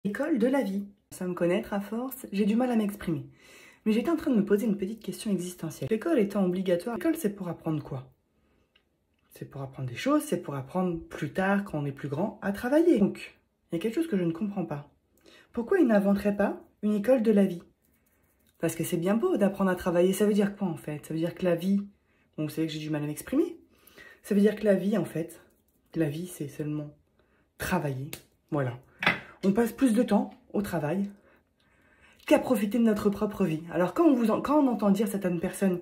École de la vie. Sans me connaître à force, j'ai du mal à m'exprimer. Mais j'étais en train de me poser une petite question existentielle. L'école étant obligatoire, l'école c'est pour apprendre quoi? C'est pour apprendre des choses, c'est pour apprendre plus tard, quand on est plus grand, à travailler. Donc, il y a quelque chose que je ne comprends pas. Pourquoi ils n'inventeraient pas une école de la vie? Parce que c'est bien beau d'apprendre à travailler, ça veut dire quoi en fait? Ça veut dire que la vie, bon, vous savez que j'ai du mal à m'exprimer. Ça veut dire que la vie en fait, la vie c'est seulement travailler, voilà. On passe plus de temps au travail qu'à profiter de notre propre vie. Alors quand on entend dire certaines personnes,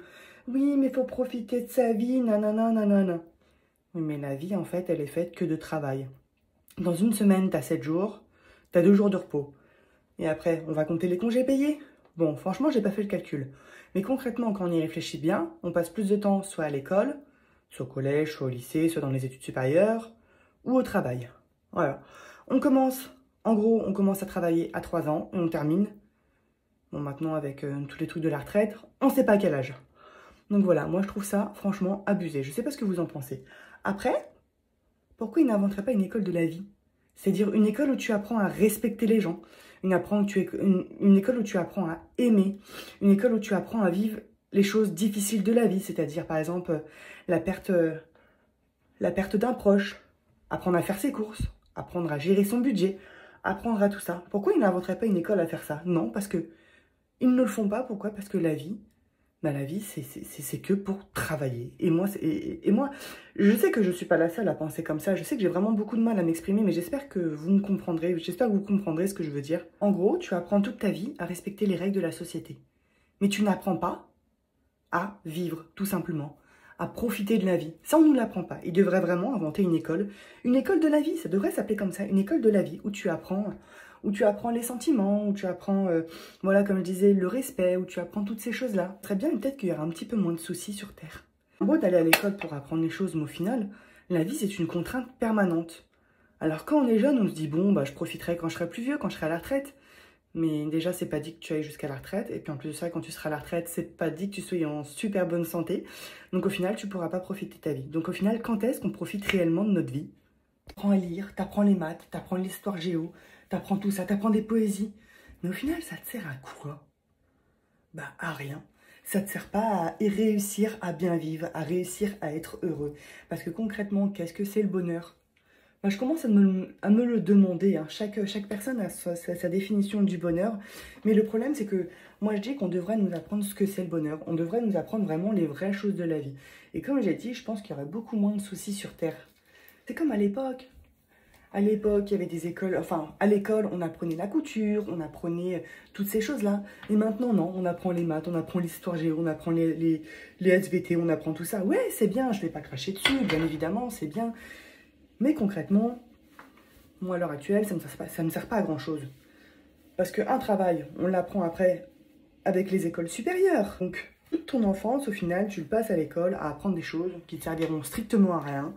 oui mais il faut profiter de sa vie, nanana, nanana. Oui mais la vie en fait elle est faite que de travail. Dans une semaine t'as 7 jours, t'as 2 jours de repos. Et après on va compter les congés payés. Bon franchement j'ai pas fait le calcul. Mais concrètement quand on y réfléchit bien, on passe plus de temps soit à l'école, soit au collège, soit au lycée, soit dans les études supérieures, ou au travail. Voilà. On commence à travailler à 3 ans et on termine. Bon, maintenant, avec tous les trucs de la retraite, on ne sait pas à quel âge. Donc voilà, moi je trouve ça franchement abusé. Je ne sais pas ce que vous en pensez. Après, pourquoi ils n'inventeraient pas une école de la vie? C'est-à-dire une école où tu apprends à respecter les gens, une école où tu apprends à aimer, une école où tu apprends à vivre les choses difficiles de la vie, c'est-à-dire par exemple la perte d'un proche, apprendre à faire ses courses, apprendre à gérer son budget, apprendre à tout ça. Pourquoi ils n'inventeraient pas une école à faire ça? Non, parce que ils ne le font pas. Pourquoi? Parce que la vie, c'est que pour travailler. Et moi, je sais que je ne suis pas la seule à penser comme ça. Je sais que j'ai vraiment beaucoup de mal à m'exprimer, mais j'espère que vous me comprendrez. J'espère que vous comprendrez ce que je veux dire. En gros, tu apprends toute ta vie à respecter les règles de la société. Mais tu n'apprends pas à vivre, tout simplement. À profiter de la vie. Ça, on ne nous l'apprend pas. Il devrait vraiment inventer une école de la vie. Ça devrait s'appeler comme ça, une école de la vie, où tu apprends les sentiments, où tu apprends, voilà, comme je disais, le respect, où tu apprends toutes ces choses-là. Très bien, peut-être qu'il y aura un petit peu moins de soucis sur Terre. En gros, d'aller à l'école pour apprendre les choses, mais au final, la vie, c'est une contrainte permanente. Alors, quand on est jeune, on se dit, bon, bah, je profiterai quand je serai plus vieux, quand je serai à la retraite. Mais déjà, c'est pas dit que tu ailles jusqu'à la retraite. Et puis en plus de ça, quand tu seras à la retraite, c'est pas dit que tu sois en super bonne santé. Donc au final, tu pourras pas profiter de ta vie. Donc au final, quand est-ce qu'on profite réellement de notre vie? T'apprends à lire, t'apprends les maths, t'apprends l'histoire géo, t'apprends tout ça, t'apprends des poésies. Mais au final, ça te sert à quoi? Bah à rien. Ça te sert pas à réussir à bien vivre, à réussir à être heureux. Parce que concrètement, qu'est-ce que c'est le bonheur? Moi, je commence à me le demander. Hein. Chaque personne a sa définition du bonheur. Mais le problème, c'est que moi, je dis qu'on devrait nous apprendre ce que c'est le bonheur. On devrait nous apprendre vraiment les vraies choses de la vie. Et comme j'ai dit, je pense qu'il y aurait beaucoup moins de soucis sur Terre. C'est comme à l'époque. À l'époque, il y avait des écoles... Enfin, à l'école, on apprenait la couture, on apprenait toutes ces choses-là. Et maintenant, non, on apprend les maths, on apprend l'histoire géo, on apprend les SVT, on apprend tout ça. Ouais, c'est bien, je ne vais pas cracher dessus, bien évidemment, c'est bien. Mais concrètement, moi à l'heure actuelle, ça ne me sert pas à grand chose. Parce qu'un travail, on l'apprend après avec les écoles supérieures. Donc, toute ton enfance, au final, tu le passes à l'école à apprendre des choses qui ne serviront strictement à rien.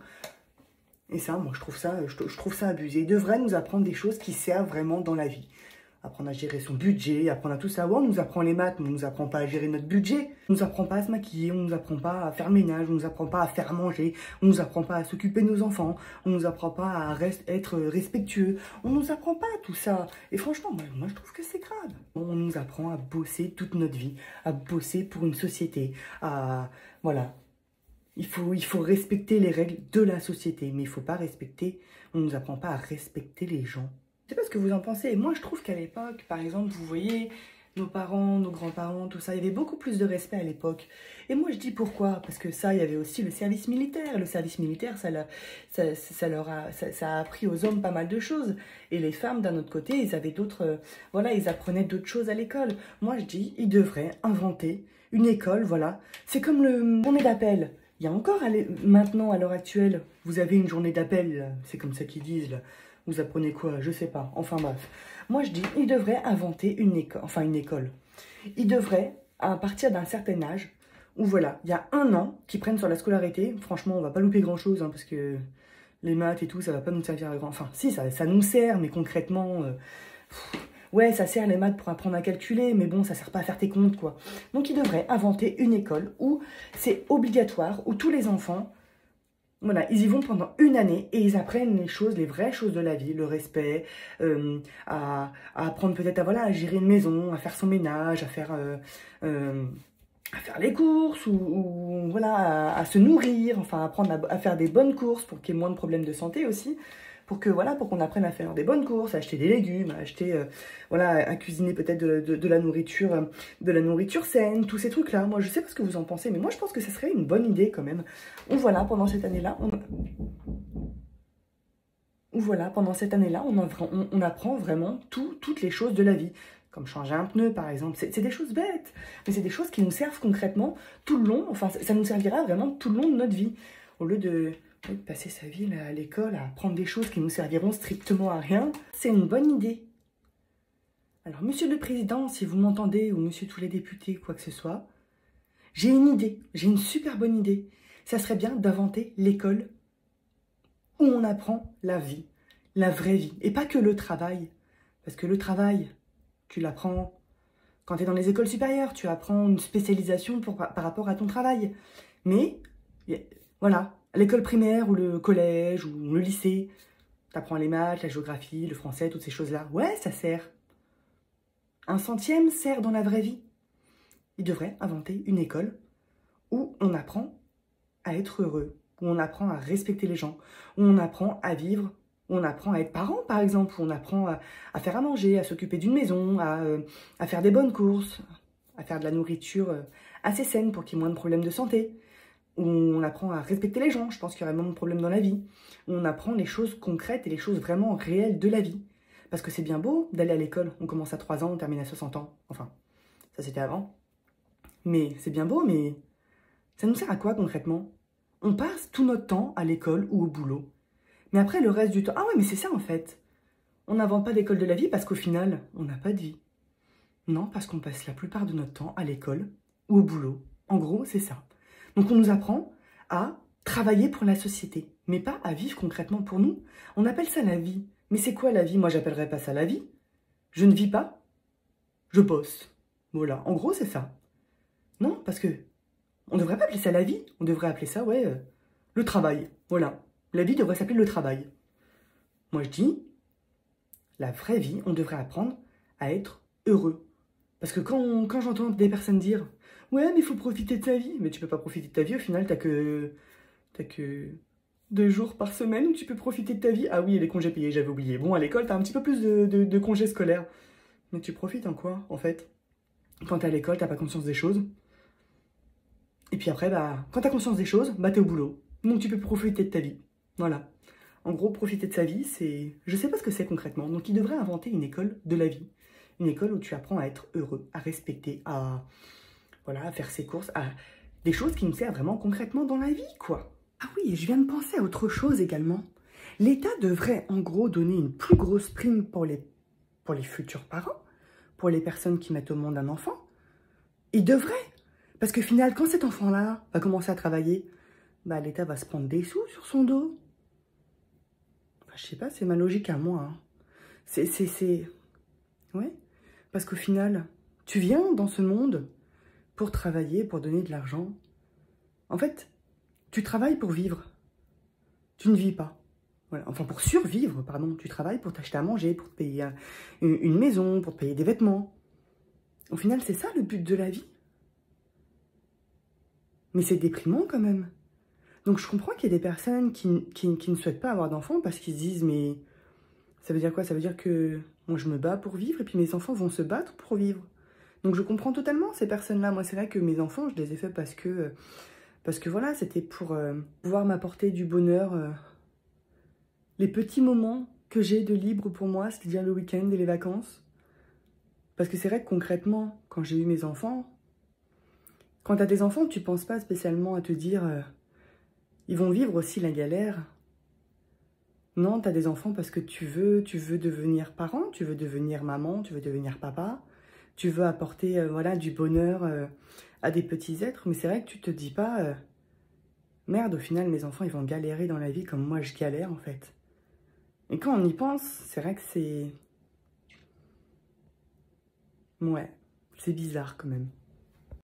Et ça, moi, je trouve ça abusé. Ils devraient nous apprendre des choses qui servent vraiment dans la vie. Apprendre à gérer son budget, apprendre à tout savoir. On nous apprend les maths, mais on ne nous apprend pas à gérer notre budget. On ne nous apprend pas à se maquiller, on ne nous apprend pas à faire le ménage, on ne nous apprend pas à faire manger, on ne nous apprend pas à s'occuper de nos enfants, on ne nous apprend pas à être respectueux. On ne nous apprend pas tout ça. Et franchement, moi je trouve que c'est grave. On nous apprend à bosser toute notre vie, à bosser pour une société, voilà. Il faut respecter les règles de la société, mais il ne faut pas on ne nous apprend pas à respecter les gens. Je sais pas ce que vous en pensez. Moi, je trouve qu'à l'époque, par exemple, vous voyez, nos parents, nos grands-parents, tout ça, il y avait beaucoup plus de respect à l'époque. Et moi, je dis pourquoi? Parce que ça, il y avait aussi le service militaire. Le service militaire, ça a appris aux hommes pas mal de choses. Et les femmes, d'un autre côté, ils avaient d'autres... voilà, ils apprenaient d'autres choses à l'école. Moi, je dis, ils devraient inventer une école, voilà. C'est comme le journée d'appel. Il y a encore, maintenant, à l'heure actuelle, vous avez une journée d'appel, c'est comme ça qu'ils disent, là. Vous apprenez quoi? Je sais pas. Enfin bref. Moi, je dis, ils devraient inventer une école. Ils devraient, à partir d'un certain âge, où voilà, il y a 1 an qu'ils prennent sur la scolarité. Franchement, on va pas louper grand-chose, hein, parce que les maths et tout, ça va pas nous servir à grand... Enfin, si, ça nous sert, mais concrètement... ouais, ça sert les maths pour apprendre à calculer, mais bon, ça sert pas à faire tes comptes, quoi. Donc, ils devraient inventer une école où c'est obligatoire, où tous les enfants... Voilà, ils y vont pendant une année et ils apprennent les choses, les vraies choses de la vie, le respect, à apprendre peut-être à, voilà, à gérer une maison, à faire son ménage, à faire les courses ou voilà, à se nourrir, enfin apprendre à faire des bonnes courses pour qu'il y ait moins de problèmes de santé aussi. Pour que voilà, pour qu'on apprenne à faire des bonnes courses, à acheter des légumes, à acheter voilà, à cuisiner peut-être de la nourriture saine, tous ces trucs-là. Moi, je sais pas ce que vous en pensez, mais moi, je pense que ça serait une bonne idée quand même. Ou voilà, pendant cette année-là, on apprend vraiment toutes les choses de la vie. Comme changer un pneu, par exemple. C'est des choses bêtes, mais c'est des choses qui nous servent concrètement tout le long. Enfin, ça nous servira vraiment tout le long de notre vie. Au lieu de passer sa vie là, à l'école à apprendre des choses qui nous serviront strictement à rien, c'est une bonne idée. Alors, monsieur le président, si vous m'entendez, ou monsieur tous les députés, quoi que ce soit, j'ai une idée, j'ai une super bonne idée. Ça serait bien d'inventer l'école où on apprend la vie, la vraie vie, et pas que le travail. Parce que le travail, tu l'apprends quand tu es dans les écoles supérieures, tu apprends une spécialisation par rapport à ton travail. Mais, voilà, à l'école primaire ou le collège ou le lycée, tu apprends les maths, la géographie, le français, toutes ces choses-là. Ouais, ça sert. Un centième sert dans la vraie vie. Il devrait inventer une école où on apprend à être heureux, où on apprend à respecter les gens, où on apprend à vivre, où on apprend à être parent, par exemple, où on apprend à faire à manger, à s'occuper d'une maison, à faire des bonnes courses, à faire de la nourriture assez saine pour qu'il y ait moins de problèmes de santé, où on apprend à respecter les gens, je pense qu'il y aurait moins de problèmes dans la vie, où on apprend les choses concrètes et les choses vraiment réelles de la vie. Parce que c'est bien beau d'aller à l'école, on commence à 3 ans, on termine à 60 ans, enfin, ça c'était avant. Mais c'est bien beau, mais ça nous sert à quoi concrètement? On passe tout notre temps à l'école ou au boulot. Mais après, le reste du temps... Ah ouais, mais c'est ça en fait. On n'invente pas d'école de la vie parce qu'au final, on n'a pas de vie. Non, parce qu'on passe la plupart de notre temps à l'école ou au boulot. En gros, c'est ça. Donc on nous apprend à travailler pour la société, mais pas à vivre concrètement pour nous. On appelle ça la vie. Mais c'est quoi la vie? Moi, j'appellerais pas ça la vie. Je ne vis pas, je bosse. Voilà, en gros, c'est ça. Non, parce que on ne devrait pas appeler ça la vie. On devrait appeler ça, ouais, le travail. Voilà. La vie devrait s'appeler le travail. Moi, je dis, la vraie vie, on devrait apprendre à être heureux. Parce que quand j'entends des personnes dire « Ouais, mais il faut profiter de sa vie », mais tu peux pas profiter de ta vie, au final, t'as que 2 jours par semaine où tu peux profiter de ta vie. Ah oui, et les congés payés, j'avais oublié. Bon, à l'école, t'as un petit peu plus de congés scolaires. Mais tu profites en quoi, en fait? Quand t'es à l'école, t'as pas conscience des choses. Et puis après, bah, quand t'as conscience des choses, bah t'es au boulot. Donc tu peux profiter de ta vie. Voilà. En gros, profiter de sa vie, c'est... Je sais pas ce que c'est concrètement. Donc il devrait inventer une école de la vie. Une école où tu apprends à être heureux, à respecter, voilà, à faire ses courses, à des choses qui nous servent vraiment concrètement dans la vie, quoi. Ah oui, et je viens de penser à autre chose également. L'État devrait en gros donner une plus grosse prime pour les futurs parents, pour les personnes qui mettent au monde un enfant. Il devrait. Parce que final, quand cet enfant-là va commencer à travailler, bah l'État va se prendre des sous sur son dos. Enfin, je sais pas, c'est ma logique à moi. Hein. Ouais. Parce qu'au final, tu viens dans ce monde pour travailler, pour donner de l'argent. En fait, tu travailles pour vivre. Tu ne vis pas. Voilà. Enfin, pour survivre, pardon. Tu travailles pour t'acheter à manger, pour te payer une maison, pour te payer des vêtements. Au final, c'est ça le but de la vie. Mais c'est déprimant quand même. Donc je comprends qu'il y ait des personnes qui ne souhaitent pas avoir d'enfants parce qu'ils se disent « mais ça veut dire quoi? Ça veut dire que moi je me bats pour vivre et puis mes enfants vont se battre pour vivre. » Donc je comprends totalement ces personnes-là. Moi c'est vrai que mes enfants, je les ai faits parce que voilà, c'était pour pouvoir m'apporter du bonheur. Les petits moments que j'ai de libre pour moi, c'est-à-dire le week-end et les vacances. Parce que c'est vrai que concrètement, quand j'ai eu mes enfants, quand t'as des enfants, tu penses pas spécialement à te dire ils vont vivre aussi la galère. Non, t'as des enfants parce que tu veux devenir parent, tu veux devenir maman, tu veux devenir papa, tu veux apporter voilà, du bonheur à des petits êtres. Mais c'est vrai que tu te dis pas merde, au final, mes enfants, ils vont galérer dans la vie comme moi, je galère en fait. Et quand on y pense, c'est vrai que c'est... Ouais, c'est bizarre quand même.